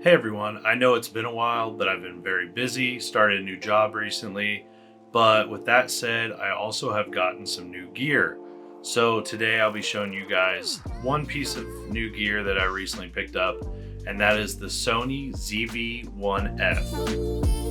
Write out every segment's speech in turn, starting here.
Hey everyone, I know it's been a while, but I've been very busy, started a new job recently. But with that said, I also have gotten some new gear. So today I'll be showing you guys one piece of new gear that I recently picked up, and that is the Sony ZV-1F.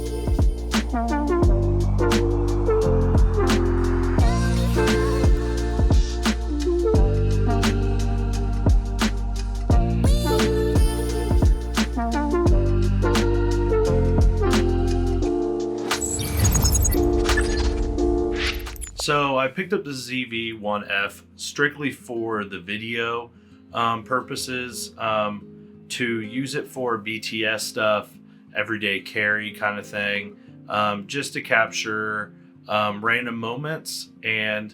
So I picked up the ZV-1F strictly for the video purposes, to use it for BTS stuff, everyday carry kind of thing, just to capture random moments. And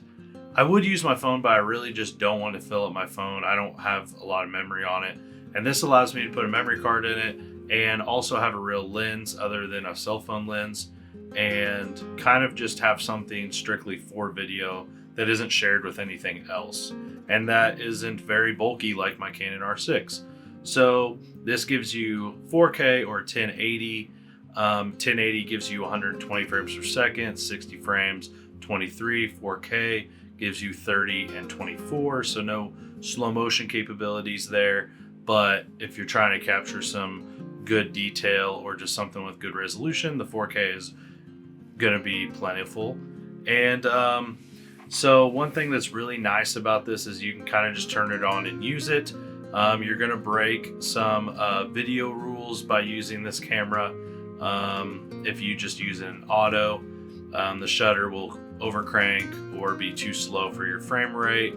I would use my phone, but I really just don't want to fill up my phone. I don't have a lot of memory on it. And this allows me to put a memory card in it and also have a real lens other than a cell phone lens, and kind of just have something strictly for video that isn't shared with anything else, and that isn't very bulky like my Canon R6. So this gives you 4K or 1080. 1080 gives you 120 frames per second, 60 frames, 23. 4K gives you 30 and 24, so no slow motion capabilities there. But if you're trying to capture some good detail or just something with good resolution, the 4K is gonna be plentiful. And so one thing that's really nice about this is you can kind of just turn it on and use it. You're gonna break some video rules by using this camera. If you just use it in auto, the shutter will overcrank or be too slow for your frame rate,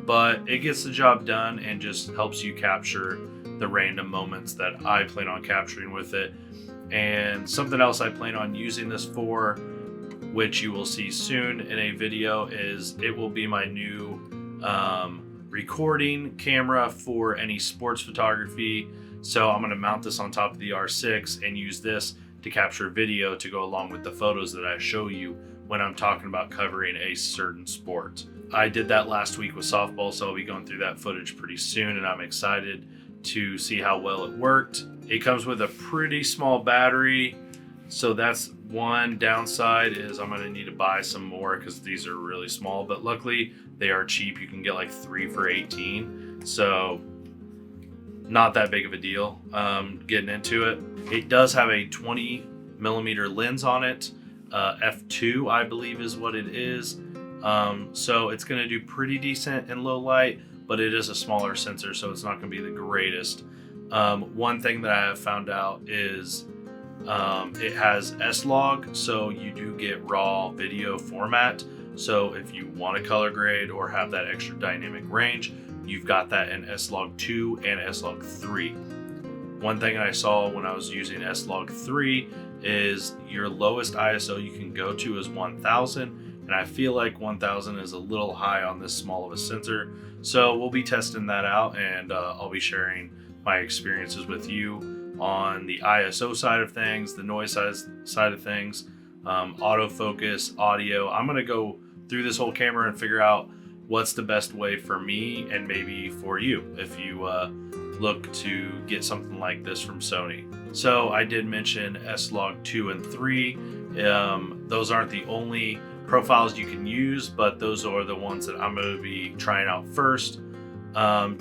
but it gets the job done and just helps you capture the random moments that I plan on capturing with it. And something else I plan on using this for, which you will see soon in a video, is it will be my new recording camera for any sports photography. So I'm going to mount this on top of the R6 and use this to capture video to go along with the photos that I show you when I'm talking about covering a certain sport. I did that last week with softball, so I'll be going through that footage pretty soon, and I'm excited to see how well it worked. It comes with a pretty small battery, so that's one downside. Is I'm going to need to buy some more because these are really small, but luckily they are cheap. You can get like 3 for $18, so not that big of a deal getting into it. It does have a 20mm lens on it, f2 I believe is what it is, so it's going to do pretty decent in low light, but it is a smaller sensor, so it's not going to be the greatest. One thing that I have found out is it has S-Log, so you do get raw video format. So if you want to color grade or have that extra dynamic range, you've got that in S-Log 2 and S-Log 3. One thing I saw when I was using S-Log 3 is your lowest ISO you can go to is 1000. And I feel like 1000 is a little high on this small of a sensor. So we'll be testing that out, and I'll be sharing my experiences with you on the ISO side of things, the noise side of things, autofocus, audio. I'm gonna go through this whole camera and figure out what's the best way for me and maybe for you if you look to get something like this from Sony. So I did mention S-Log 2 and 3. Those aren't the only profiles you can use, but those are the ones that I'm going to be trying out first,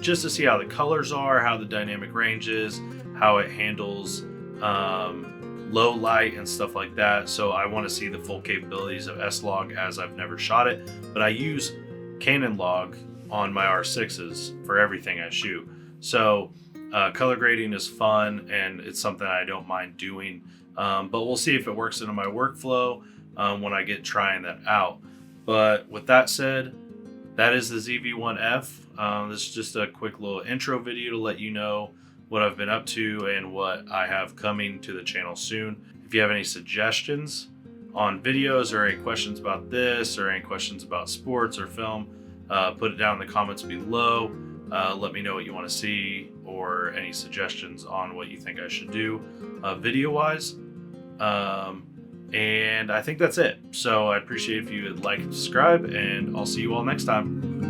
just to see how the colors are, how the dynamic range is, how it handles low light and stuff like that. So I want to see the full capabilities of S-Log, as I've never shot it, but I use Canon log on my R6s for everything I shoot. So color grading is fun, and it's something I don't mind doing, but we'll see if it works into my workflow when I get trying that out. But with that said, that is the ZV-1F. This is just a quick little intro video to let you know what I've been up to and what I have coming to the channel soon. If you have any suggestions on videos or any questions about this or any questions about sports or film, put it down in the comments below. Let me know what you want to see or any suggestions on what you think I should do video wise. And I think that's it. So I appreciate if you would like and subscribe, and I'll see you all next time.